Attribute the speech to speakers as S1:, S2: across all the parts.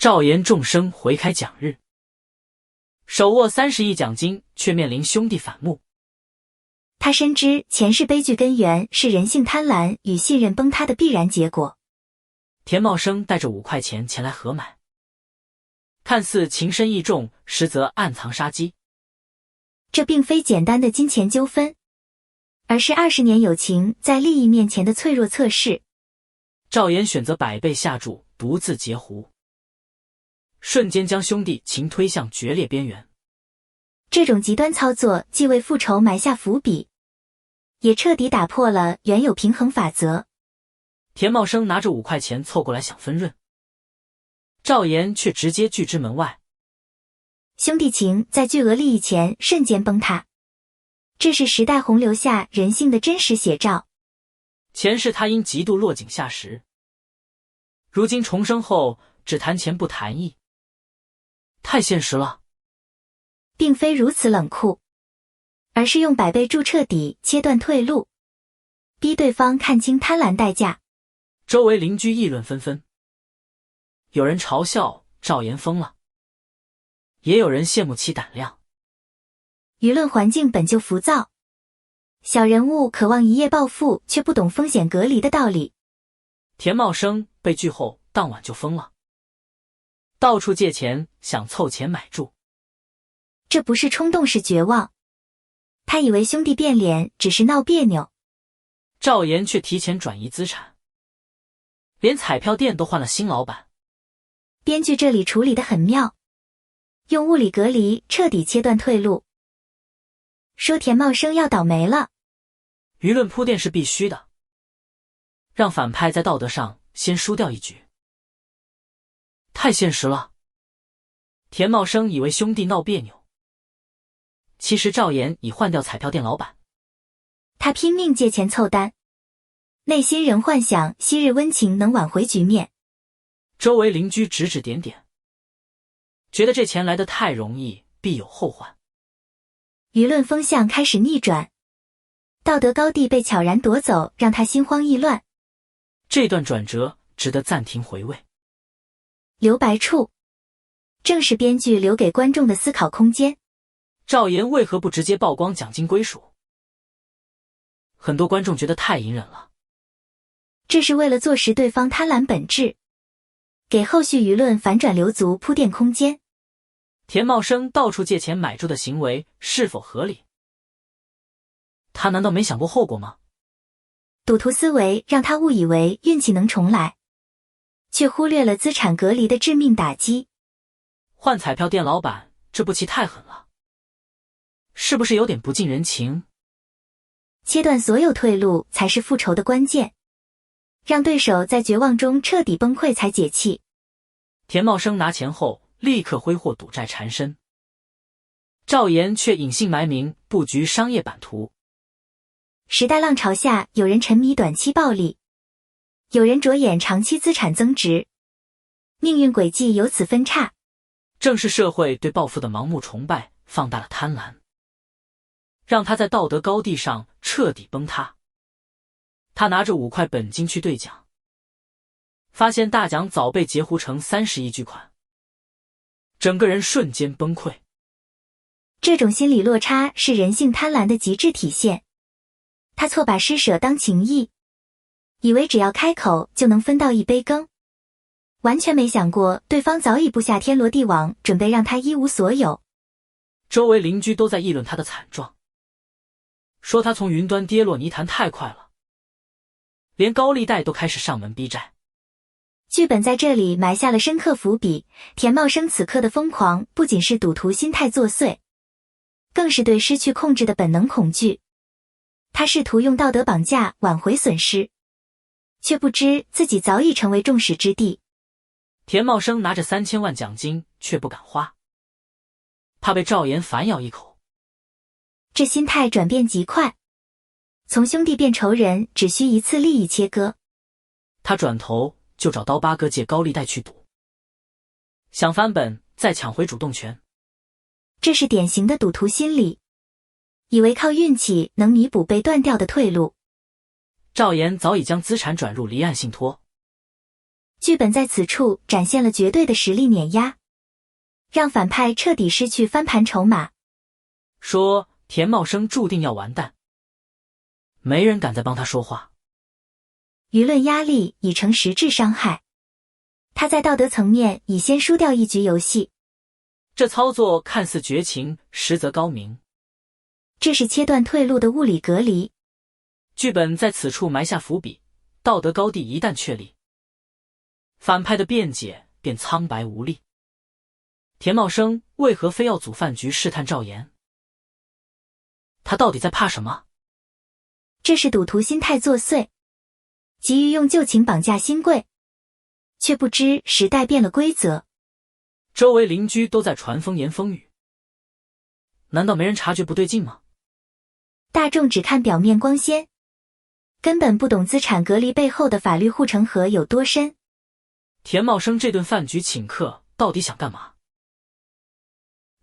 S1: 赵岩众生回开奖日，手握30亿奖金，却面临兄弟反目。
S2: 他深知前世悲剧根源是人性贪婪与信任崩塌的必然结果。
S1: 田茂生带着5块钱前来合买，看似情深意重，实则暗藏杀机。
S2: 这并非简单的金钱纠纷，而是20年友情在利益面前的脆弱测试。
S1: 赵岩选择百倍下注，独自截胡，瞬间将兄弟情推向决裂边缘。
S2: 这种极端操作既为复仇埋下伏笔，也彻底打破了原有平衡法则。
S1: 田茂生拿着5块钱凑过来想分润，赵岩却直接拒之门外。
S2: 兄弟情在巨额利益前瞬间崩塌，这是时代洪流下人性的真实写照。
S1: 前世他因嫉妒落井下石，如今重生后只谈钱不谈义，太现实了。
S2: 并非如此冷酷，而是用百倍注彻底切断退路，逼对方看清贪婪代价。
S1: 周围邻居议论纷纷，有人嘲笑赵岩疯了，也有人羡慕其胆量。
S2: 舆论环境本就浮躁，小人物渴望一夜暴富，却不懂风险隔离的道理。
S1: 田茂生被拒后当晚就疯了，到处借钱想凑钱买住。
S2: 这不是冲动，是绝望。他以为兄弟变脸只是闹别扭，
S1: 赵岩却提前转移资产，连彩票店都换了新老板。
S2: 编剧这里处理得很妙，用物理隔离彻底切断退路。说田茂生要倒霉了，
S1: 舆论铺垫是必须的，让反派在道德上先输掉一局。太现实了，田茂生以为兄弟闹别扭，其实赵岩已换掉彩票店老板。
S2: 他拼命借钱凑单，内心仍幻想昔日温情能挽回局面。
S1: 周围邻居指指点点，觉得这钱来得太容易，必有后患。
S2: 舆论风向开始逆转，道德高地被悄然夺走，让他心慌意乱。
S1: 这段转折值得暂停回味。
S2: 留白处，正是编剧留给观众的思考空间。
S1: 赵岩为何不直接曝光奖金归属？很多观众觉得太隐忍了，
S2: 这是为了坐实对方贪婪本质，给后续舆论反转留足铺垫空间。
S1: 田茂生到处借钱买住的行为是否合理？他难道没想过后果吗？
S2: 赌徒思维让他误以为运气能重来，却忽略了资产隔离的致命打击。
S1: 换彩票店老板，这步棋太狠了，是不是有点不近人情？
S2: 切断所有退路才是复仇的关键，让对手在绝望中彻底崩溃才解气。
S1: 田茂生拿钱后立刻挥霍赌债缠身，赵岩却隐姓埋名布局商业版图。
S2: 时代浪潮下，有人沉迷短期暴利，有人着眼长期资产增值，命运轨迹由此分叉。
S1: 正是社会对暴富的盲目崇拜放大了贪婪，让他在道德高地上彻底崩塌。他拿着5块本金去兑奖，发现大奖早被截胡成30亿巨款，整个人瞬间崩溃。
S2: 这种心理落差是人性贪婪的极致体现。他错把施舍当情谊，以为只要开口就能分到一杯羹，完全没想过对方早已布下天罗地网，准备让他一无所有。
S1: 周围邻居都在议论他的惨状，说他从云端跌落泥潭太快了，连高利贷都开始上门逼债。
S2: 剧本在这里埋下了深刻伏笔，田茂生此刻的疯狂不仅是赌徒心态作祟，更是对失去控制的本能恐惧。他试图用道德绑架挽回损失，却不知自己早已成为众矢之的。
S1: 田茂生拿着3000万奖金却不敢花，怕被赵岩反咬一口。
S2: 这心态转变极快，从兄弟变仇人只需一次利益切割。
S1: 他转头就找刀疤哥借高利贷去赌，想翻本再抢回主动权。
S2: 这是典型的赌徒心理，以为靠运气能弥补被断掉的退路。
S1: 赵岩早已将资产转入离岸信托，
S2: 剧本在此处展现了绝对的实力碾压，让反派彻底失去翻盘筹码。
S1: 说田茂生注定要完蛋，没人敢再帮他说话。
S2: 舆论压力已成实质伤害，他在道德层面已先输掉一局游戏。
S1: 这操作看似绝情，实则高明。
S2: 这是切断退路的物理隔离。
S1: 剧本在此处埋下伏笔，道德高地一旦确立，反派的辩解便苍白无力。田茂生为何非要组饭局试探赵岩？他到底在怕什么？
S2: 这是赌徒心态作祟，急于用旧情绑架新贵，却不知时代变了规则。
S1: 周围邻居都在传风言风语，难道没人察觉不对劲吗？
S2: 大众只看表面光鲜，根本不懂资产隔离背后的法律护城河有多深。
S1: 田茂生这顿饭局请客到底想干嘛？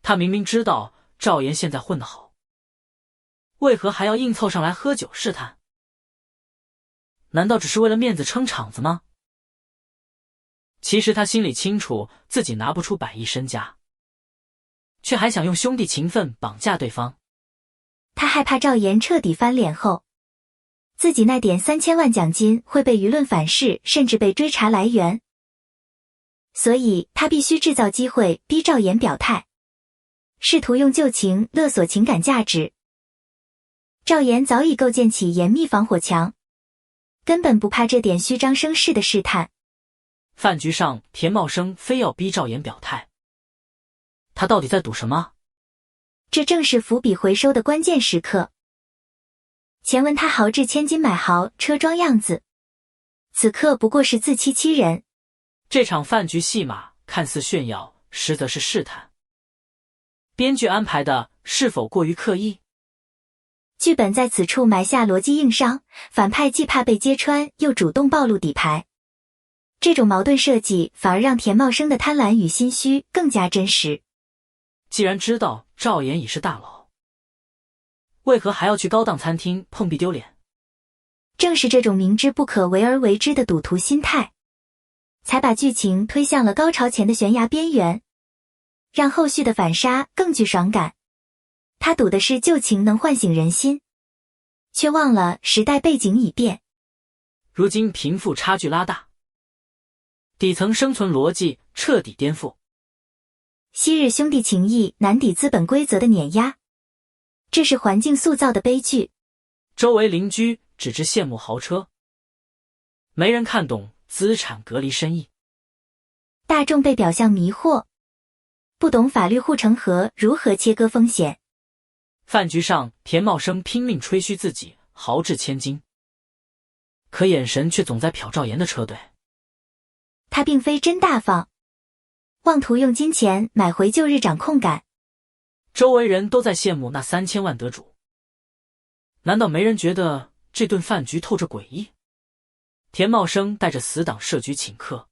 S1: 他明明知道赵岩现在混得好，为何还要硬凑上来喝酒试探？难道只是为了面子撑场子吗？其实他心里清楚自己拿不出100亿身家，却还想用兄弟情分绑架对方。
S2: 他害怕赵岩彻底翻脸后，自己那点3000万奖金会被舆论反噬，甚至被追查来源。所以他必须制造机会逼赵岩表态，试图用旧情勒索情感价值。赵岩早已构建起严密防火墙，根本不怕这点虚张声势的试探。
S1: 饭局上田茂生非要逼赵岩表态，他到底在赌什么？
S2: 这正是伏笔回收的关键时刻。前文他豪掷千金买豪车装样子，此刻不过是自欺欺人。
S1: 这场饭局戏码看似炫耀，实则是试探。编剧安排的是否过于刻意？
S2: 剧本在此处埋下逻辑硬伤，反派既怕被揭穿，又主动暴露底牌。这种矛盾设计反而让田茂生的贪婪与心虚更加真实。
S1: 既然知道赵岩已是大佬，为何还要去高档餐厅碰壁丢脸？
S2: 正是这种明知不可为而为之的赌徒心态，才把剧情推向了高潮前的悬崖边缘，让后续的反杀更具爽感。他赌的是旧情能唤醒人心，却忘了时代背景已变。
S1: 如今贫富差距拉大，底层生存逻辑彻底颠覆。
S2: 昔日兄弟情谊难抵资本规则的碾压，这是环境塑造的悲剧。
S1: 周围邻居只知羡慕豪车，没人看懂资产隔离深意。
S2: 大众被表象迷惑，不懂法律护城河如何切割风险。
S1: 饭局上田茂生拼命吹嘘自己豪掷千金，可眼神却总在瞟赵岩的车队。
S2: 他并非真大方，妄图用金钱买回旧日掌控感。
S1: 周围人都在羡慕那3000万得主，难道没人觉得这顿饭局透着诡异？田茂生带着死党设局请客，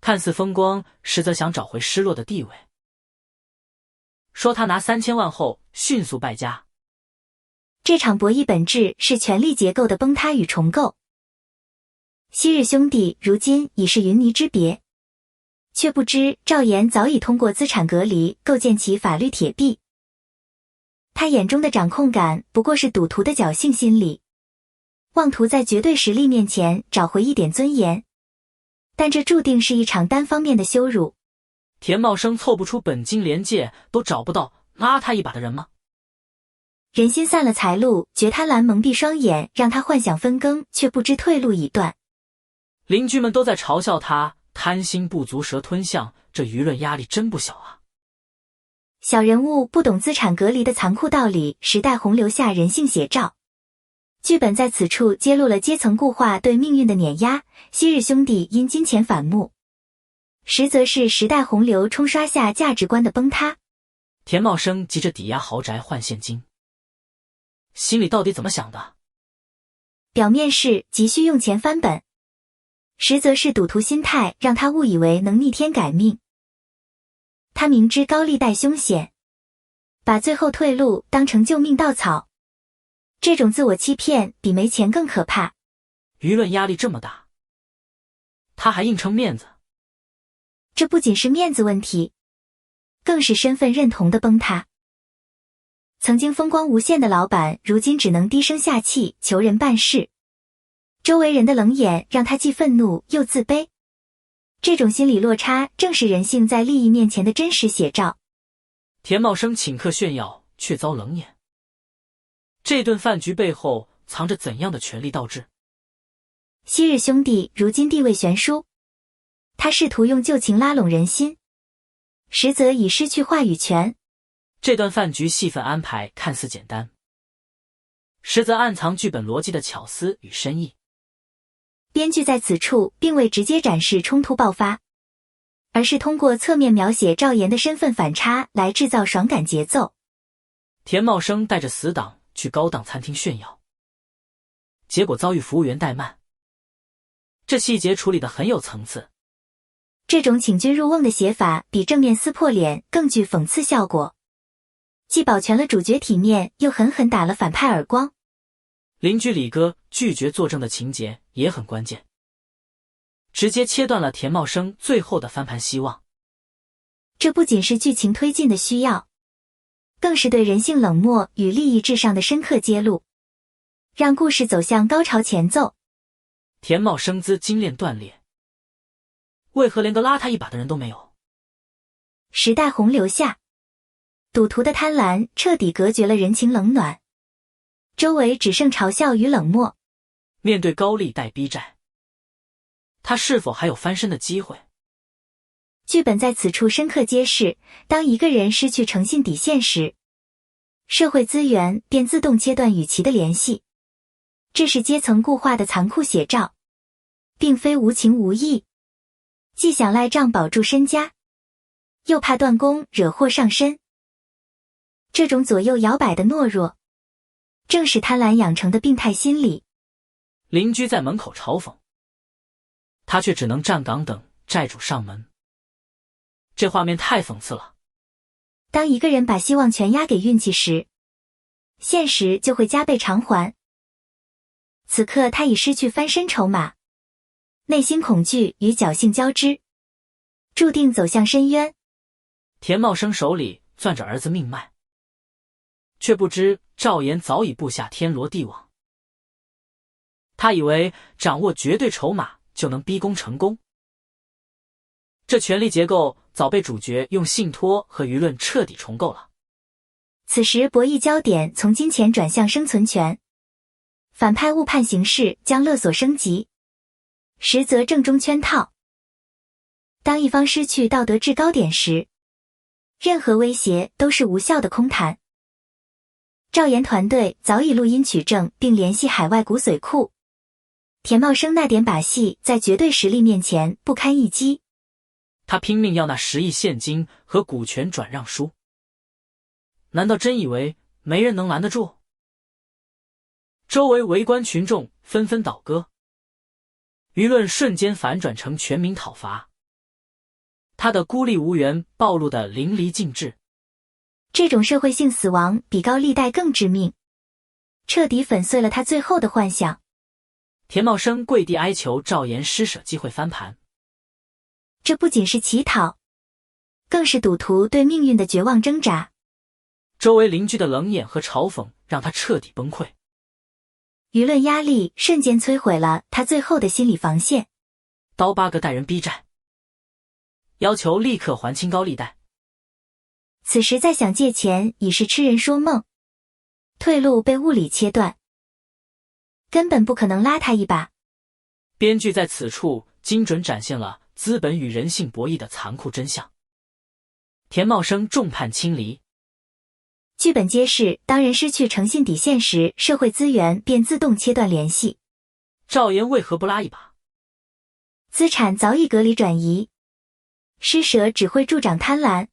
S1: 看似风光，实则想找回失落的地位。说他拿3000万后迅速败家。
S2: 这场博弈本质是权力结构的崩塌与重构。昔日兄弟如今已是云泥之别，却不知赵岩早已通过资产隔离构建起法律铁壁。他眼中的掌控感不过是赌徒的侥幸心理，妄图在绝对实力面前找回一点尊严，但这注定是一场单方面的羞辱。
S1: 田茂生凑不出本金连借都找不到拉他一把的人吗？
S2: 人心散了财路，觉贪婪蒙蔽双眼，让他幻想分羹，却不知退路已断。
S1: 邻居们都在嘲笑他贪心不足蛇吞象，这舆论压力真不小啊。
S2: 小人物不懂资产隔离的残酷道理，时代洪流下人性写照。剧本在此处揭露了阶层固化对命运的碾压，昔日兄弟因金钱反目，实则是时代洪流冲刷下价值观的崩塌。
S1: 田茂生急着抵押豪宅换现金，心里到底怎么想的？
S2: 表面是急需用钱翻本，实则是赌徒心态让他误以为能逆天改命。他明知高利贷凶险，把最后退路当成救命稻草，这种自我欺骗比没钱更可怕。
S1: 舆论压力这么大，他还硬撑面子。
S2: 这不仅是面子问题，更是身份认同的崩塌。曾经风光无限的老板，如今只能低声下气求人办事。周围人的冷眼让他既愤怒又自卑。这种心理落差正是人性在利益面前的真实写照。
S1: 田茂生请客炫耀，却遭冷眼。这顿饭局背后藏着怎样的权力倒置？
S2: 昔日兄弟如今地位悬殊，他试图用旧情拉拢人心，实则已失去话语权。
S1: 这段饭局戏份安排看似简单，实则暗藏剧本逻辑的巧思与深意。
S2: 编剧在此处并未直接展示冲突爆发，而是通过侧面描写赵岩的身份反差来制造爽感节奏。
S1: 田茂生带着死党去高档餐厅炫耀，结果遭遇服务员怠慢。这细节处理得很有层次。
S2: 这种请君入瓮的写法比正面撕破脸更具讽刺效果，既保全了主角体面，又狠狠打了反派耳光。
S1: 邻居李哥拒绝作证的情节也很关键，直接切断了田茂生最后的翻盘希望。
S2: 这不仅是剧情推进的需要，更是对人性冷漠与利益至上的深刻揭露，让故事走向高潮前奏。
S1: 田茂生资精炼断裂，为何连个拉他一把的人都没有？
S2: 时代洪流下，赌徒的贪婪彻底隔绝了人情冷暖，周围只剩嘲笑与冷漠。
S1: 面对高利贷逼债，他是否还有翻身的机会？
S2: 剧本在此处深刻揭示，当一个人失去诚信底线时，社会资源便自动切断与其的联系。这是阶层固化的残酷写照，并非无情无义，既想赖账保住身家，又怕断供惹祸上身。这种左右摇摆的懦弱，正是贪婪养成的病态心理。
S1: 邻居在门口嘲讽，他却只能站岗等债主上门。这画面太讽刺了。
S2: 当一个人把希望全押给运气时，现实就会加倍偿还。此刻他已失去翻身筹码，内心恐惧与侥幸交织，注定走向深渊。
S1: 田茂生手里攥着儿子命脉，却不知赵岩早已布下天罗地网。他以为掌握绝对筹码就能逼宫成功，这权力结构早被主角用信托和舆论彻底重构了。
S2: 此时博弈焦点从金钱转向生存权，反派误判形势，将勒索升级，实则正中圈套。当一方失去道德制高点时，任何威胁都是无效的空谈。赵岩团队早已录音取证，并联系海外骨髓库。田茂生那点把戏在绝对实力面前不堪一击。
S1: 他拼命要那10亿现金和股权转让书，难道真以为没人能拦得住？周围围观群众纷纷倒戈，舆论瞬间反转成全民讨伐。他的孤立无援暴露得淋漓尽致。
S2: 这种社会性死亡比高利贷更致命，彻底粉碎了他最后的幻想。
S1: 田茂生跪地哀求赵岩施舍机会翻盘，
S2: 这不仅是乞讨，更是赌徒对命运的绝望挣扎。
S1: 周围邻居的冷眼和嘲讽让他彻底崩溃。
S2: 舆论压力瞬间摧毁了他最后的心理防线。
S1: 刀疤哥带人逼债，要求立刻还清高利贷。
S2: 此时再想借钱已是痴人说梦，退路被物理切断，根本不可能拉他一把。
S1: 编剧在此处精准展现了资本与人性博弈的残酷真相。田茂生众叛亲离。
S2: 剧本揭示，当人失去诚信底线时，社会资源便自动切断联系。
S1: 赵岩为何不拉一把？
S2: 资产早已隔离转移，施舍只会助长贪婪。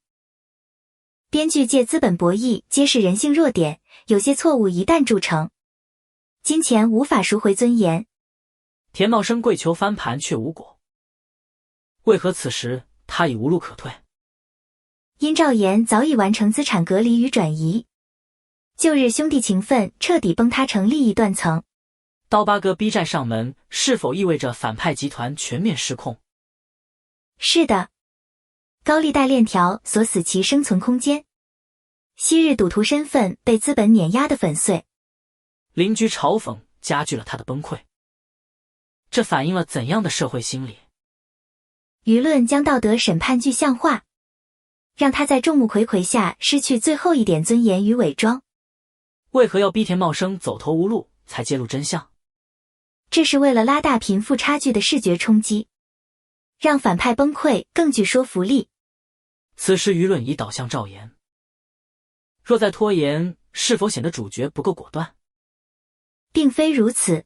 S2: 编剧借资本博弈揭示人性弱点，有些错误一旦铸成，金钱无法赎回尊严。
S1: 田茂生跪求翻盘却无果，为何此时他已无路可退？
S2: 因赵岩早已完成资产隔离与转移，旧日兄弟情分彻底崩塌成利益断层。
S1: 刀疤哥逼债上门，是否意味着反派集团全面失控？
S2: 是的，高利贷链条锁死其生存空间，昔日赌徒身份被资本碾压得粉碎。
S1: 邻居嘲讽加剧了他的崩溃。这反映了怎样的社会心理？
S2: 舆论将道德审判具象化，让他在众目睽睽下失去最后一点尊严与伪装。
S1: 为何要逼田茂生走投无路才揭露真相？
S2: 这是为了拉大贫富差距的视觉冲击，让反派崩溃更具说服力。
S1: 此时舆论已导向赵岩，若再拖延，是否显得主角不够果断？
S2: 并非如此，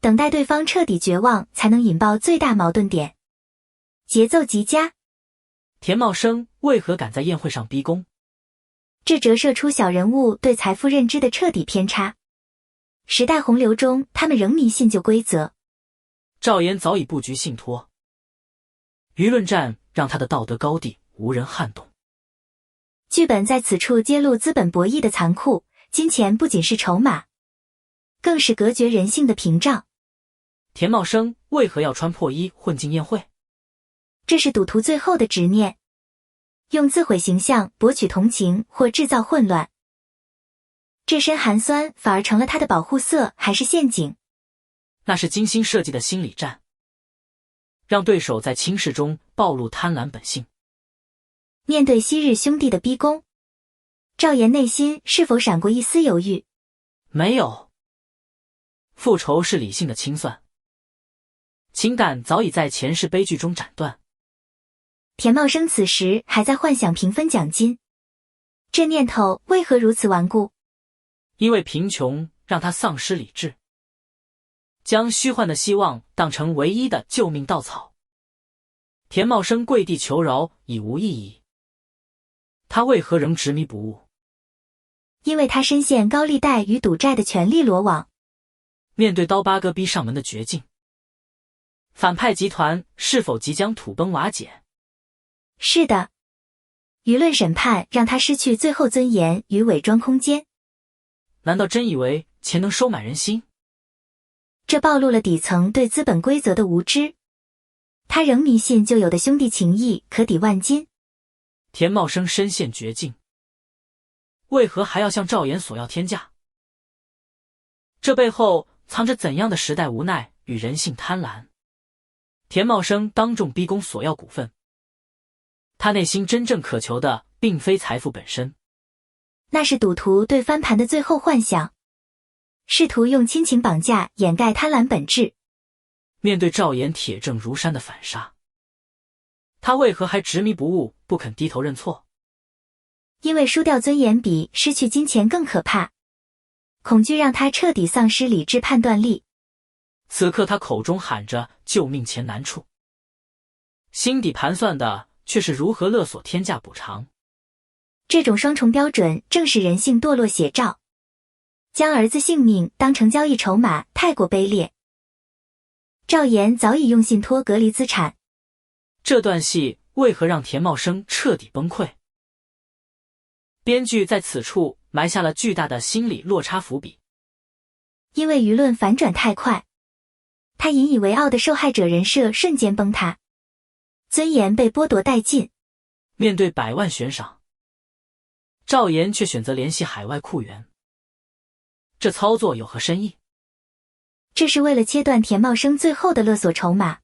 S2: 等待对方彻底绝望才能引爆最大矛盾点。节奏极佳。
S1: 田茂生为何敢在宴会上逼宫？
S2: 这折射出小人物对财富认知的彻底偏差。时代洪流中，他们仍迷信旧规则。
S1: 赵岩早已布局信托，舆论战让他的道德高地无人撼动。
S2: 剧本在此处揭露资本博弈的残酷，金钱不仅是筹码，更是隔绝人性的屏障。
S1: 田茂生为何要穿破衣混进宴会？
S2: 这是赌徒最后的执念，用自毁形象博取同情或制造混乱。这身寒酸反而成了他的保护色，还是陷阱？
S1: 那是精心设计的心理战，让对手在轻视中暴露贪婪本性。
S2: 面对昔日兄弟的逼宫，赵岩内心是否闪过一丝犹豫？
S1: 没有。复仇是理性的清算，情感早已在前世悲剧中斩断。
S2: 田茂生此时还在幻想平分奖金，这念头为何如此顽固？
S1: 因为贫穷让他丧失理智，将虚幻的希望当成唯一的救命稻草。田茂生跪地求饶已无意义，他为何仍执迷不悟？
S2: 因为他深陷高利贷与赌债的权力罗网。
S1: 面对刀疤哥逼上门的绝境，反派集团是否即将土崩瓦解？
S2: 是的，舆论审判让他失去最后尊严与伪装空间。
S1: 难道真以为钱能收买人心？
S2: 这暴露了底层对资本规则的无知。他仍迷信旧有的兄弟情谊可抵万金。
S1: 田茂生深陷绝境，为何还要向赵岩索要天价？这背后藏着怎样的时代无奈与人性贪婪？田茂生当众逼宫索要股份，他内心真正渴求的并非财富本身，
S2: 那是赌徒对翻盘的最后幻想，试图用亲情绑架掩盖贪婪本质。
S1: 面对赵岩铁证如山的反杀，他为何还执迷不悟，不肯低头认错？
S2: 因为输掉尊严比失去金钱更可怕，恐惧让他彻底丧失理智判断力。
S1: 此刻他口中喊着救命钱难处，心底盘算的却是如何勒索天价补偿。
S2: 这种双重标准正是人性堕落写照，将儿子性命当成交易筹码太过卑劣。赵岩早已用信托隔离资产，
S1: 这段戏为何让田茂生彻底崩溃？编剧在此处埋下了巨大的心理落差伏笔。
S2: 因为舆论反转太快，他引以为傲的受害者人设瞬间崩塌，尊严被剥夺殆尽。
S1: 面对百万悬赏，赵岩却选择联系海外库员，这操作有何深意？
S2: 这是为了切断田茂生最后的勒索筹码，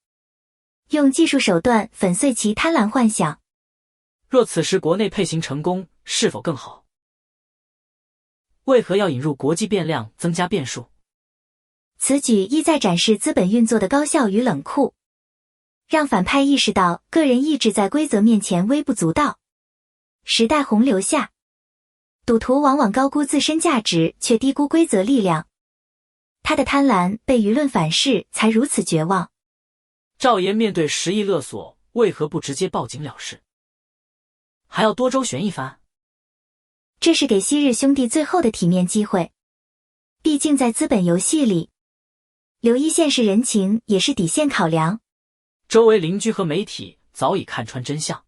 S2: 用技术手段粉碎其贪婪幻想。
S1: 若此时国内配型成功，是否更好？为何要引入国际变量增加变数？
S2: 此举意在展示资本运作的高效与冷酷，让反派意识到个人意志在规则面前微不足道。时代洪流下，赌徒往往高估自身价值，却低估规则力量。他的贪婪被舆论反噬，才如此绝望。
S1: 赵岩面对10亿勒索，为何不直接报警了事，还要多周旋一番？
S2: 这是给昔日兄弟最后的体面机会。毕竟在资本游戏里，留意现实人情也是底线考量。
S1: 周围邻居和媒体早已看穿真相。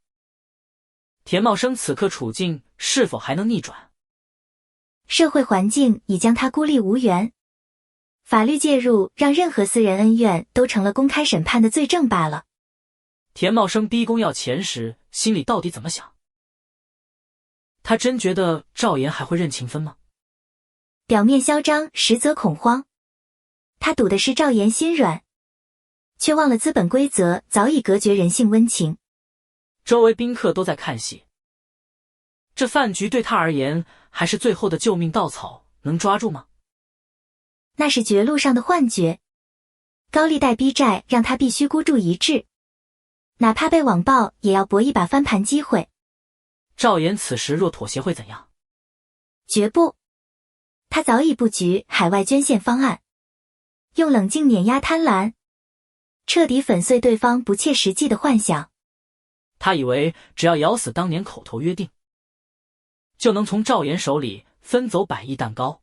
S1: 田茂生此刻处境是否还能逆转？
S2: 社会环境已将他孤立无援，法律介入，让任何私人恩怨都成了公开审判的罪证罢了。
S1: 田茂生逼宫要钱时，心里到底怎么想？他真觉得赵岩还会认情分吗？
S2: 表面嚣张，实则恐慌。他赌的是赵岩心软，却忘了资本规则早已隔绝人性温情。
S1: 周围宾客都在看戏，这饭局对他而言还是最后的救命稻草，能抓住吗？
S2: 那是绝路上的幻觉。高利贷逼债让他必须孤注一掷，哪怕被网暴也要搏一把翻盘机会。
S1: 赵岩此时若妥协会怎样？
S2: 绝不，他早已布局海外捐献方案，用冷静碾压贪婪，彻底粉碎对方不切实际的幻想。
S1: 他以为只要咬死当年口头约定，就能从赵岩手里分走100亿蛋糕。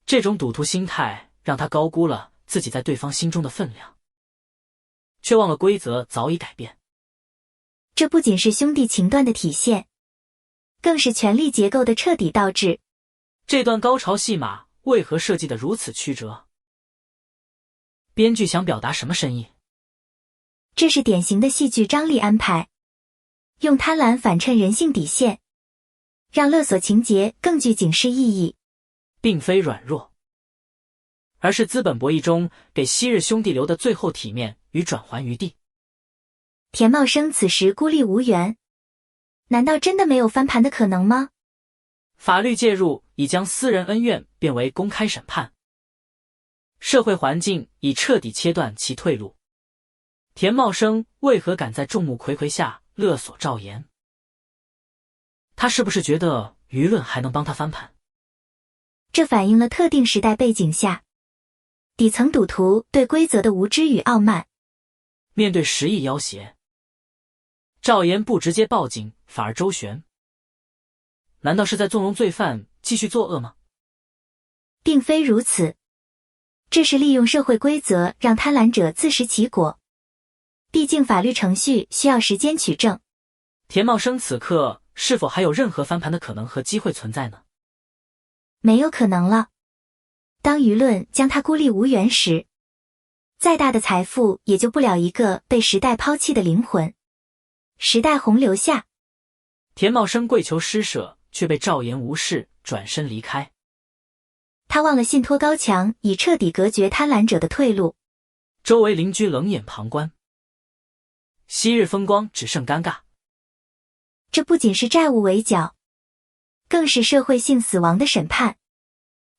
S1: 这种赌徒心态让他高估了自己在对方心中的分量，却忘了规则早已改变。
S2: 这不仅是兄弟情断的体现，更是权力结构的彻底倒置。
S1: 这段高潮戏码为何设计得如此曲折？编剧想表达什么深意？
S2: 这是典型的戏剧张力安排，用贪婪反衬人性底线，让勒索情节更具警示意义。
S1: 并非软弱，而是资本博弈中给昔日兄弟留的最后体面与转圜余地。
S2: 田茂生此时孤立无援，难道真的没有翻盘的可能吗？
S1: 法律介入已将私人恩怨变为公开审判，社会环境已彻底切断其退路。田茂生为何敢在众目睽睽下勒索赵岩？他是不是觉得舆论还能帮他翻盘？
S2: 这反映了特定时代背景下底层赌徒对规则的无知与傲慢。
S1: 面对10亿要挟，赵岩不直接报警，反而周旋，难道是在纵容罪犯继续作恶吗？
S2: 并非如此，这是利用社会规则让贪婪者自食其果。毕竟法律程序需要时间取证。
S1: 田茂生此刻是否还有任何翻盘的可能和机会存在呢？
S2: 没有可能了。当舆论将他孤立无援时，再大的财富也救不了一个被时代抛弃的灵魂。时代洪流下，
S1: 田茂生跪求施舍，却被赵岩无视，转身离开。
S2: 他忘了信托高墙已彻底隔绝贪婪者的退路。
S1: 周围邻居冷眼旁观，昔日风光只剩尴尬。
S2: 这不仅是债务围剿，更是社会性死亡的审判。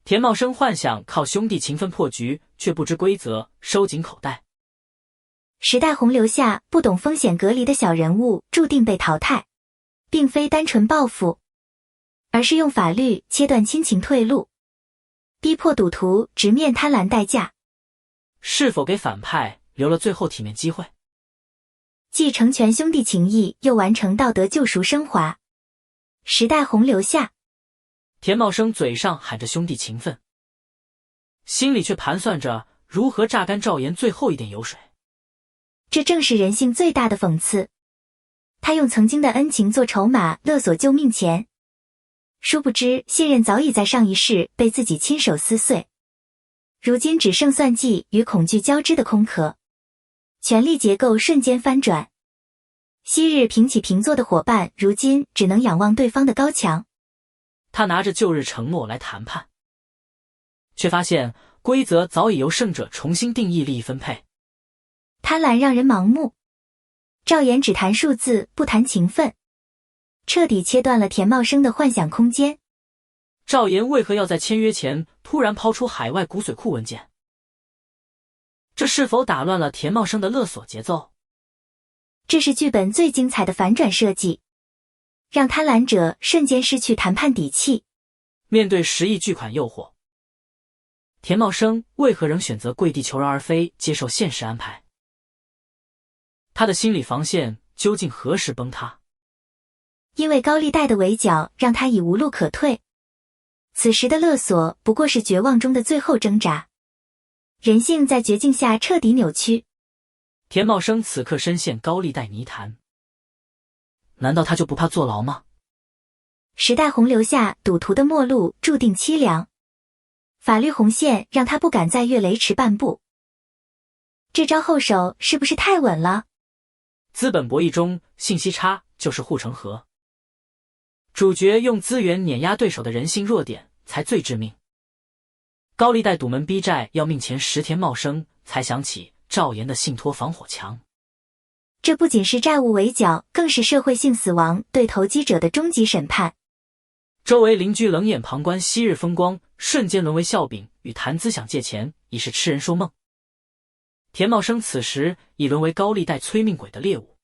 S1: 田茂生幻想靠兄弟情分破局，却不知规则，收紧口袋。
S2: 时代洪流下，不懂风险隔离的小人物注定被淘汰，并非单纯报复，而是用法律切断亲情退路，逼迫赌徒直面贪婪代价。
S1: 是否给反派留了最后体面机会？
S2: 既成全兄弟情谊，又完成道德救赎升华。时代洪流下，
S1: 田茂生嘴上喊着兄弟情分，心里却盘算着如何榨干赵岩最后一点油水。
S2: 这正是人性最大的讽刺。他用曾经的恩情做筹码勒索救命钱，殊不知信任早已在上一世被自己亲手撕碎，如今只剩算计与恐惧交织的空壳。权力结构瞬间翻转，昔日平起平坐的伙伴，如今只能仰望对方的高墙。
S1: 他拿着旧日承诺来谈判，却发现规则早已由胜者重新定义利益分配。
S2: 贪婪让人盲目，赵岩只谈数字不谈情分，彻底切断了田茂生的幻想空间。
S1: 赵岩为何要在签约前突然抛出海外骨髓库文件？这是否打乱了田茂生的勒索节奏？
S2: 这是剧本最精彩的反转设计，让贪婪者瞬间失去谈判底气。
S1: 面对10亿巨款诱惑，田茂生为何仍选择跪地求饶而非接受现实安排？他的心理防线究竟何时崩塌？
S2: 因为高利贷的围剿让他已无路可退，此时的勒索不过是绝望中的最后挣扎。人性在绝境下彻底扭曲。
S1: 田茂生此刻深陷高利贷泥潭，难道他就不怕坐牢吗？
S2: 时代洪流下，赌徒的末路注定凄凉。法律红线让他不敢再越雷池半步。这招后手是不是太稳了？
S1: 资本博弈中，信息差就是护城河。主角用资源碾压对手的人性弱点才最致命。高利贷堵门逼债要命前10田茂生才想起赵岩的信托防火墙。
S2: 这不仅是债务围剿，更是社会性死亡对投机者的终极审判。
S1: 周围邻居冷眼旁观昔日风光，瞬间沦为笑柄，与谈资想借钱已是痴人说梦。田茂生此时已沦为高利贷催命鬼的猎物，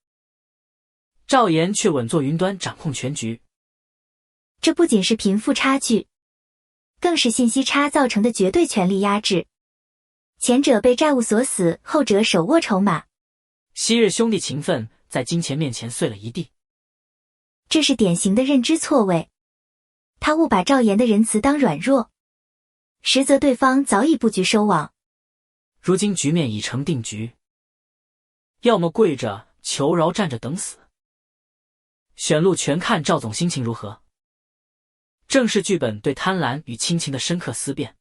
S1: 赵岩却稳坐云端掌控全局。
S2: 这不仅是贫富差距，更是信息差造成的绝对权力压制。前者被债务锁死，后者手握筹码。
S1: 昔日兄弟情分在金钱面前碎了一地。
S2: 这是典型的认知错位。他误把赵岩的仁慈当软弱，实则对方早已布局收网。
S1: 如今局面已成定局，要么跪着求饶，站着等死。选路全看赵总心情如何。正是剧本对贪婪与亲情的深刻思辨，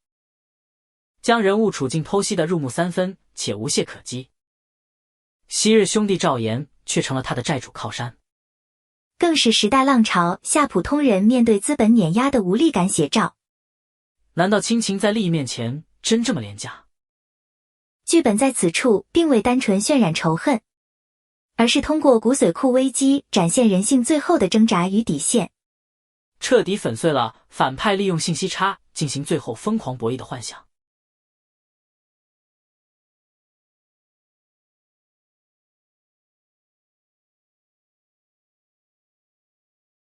S1: 将人物处境剖析得入木三分，且无懈可击。昔日兄弟赵岩却成了他的债主靠山，
S2: 更是时代浪潮下普通人面对资本碾压的无力感写照。
S1: 难道亲情在利益面前真这么廉价？
S2: 剧本在此处并未单纯渲染仇恨，而是通过骨髓库危机展现人性最后的挣扎与底线，
S1: 彻底粉碎了反派利用信息差进行最后疯狂博弈的幻想。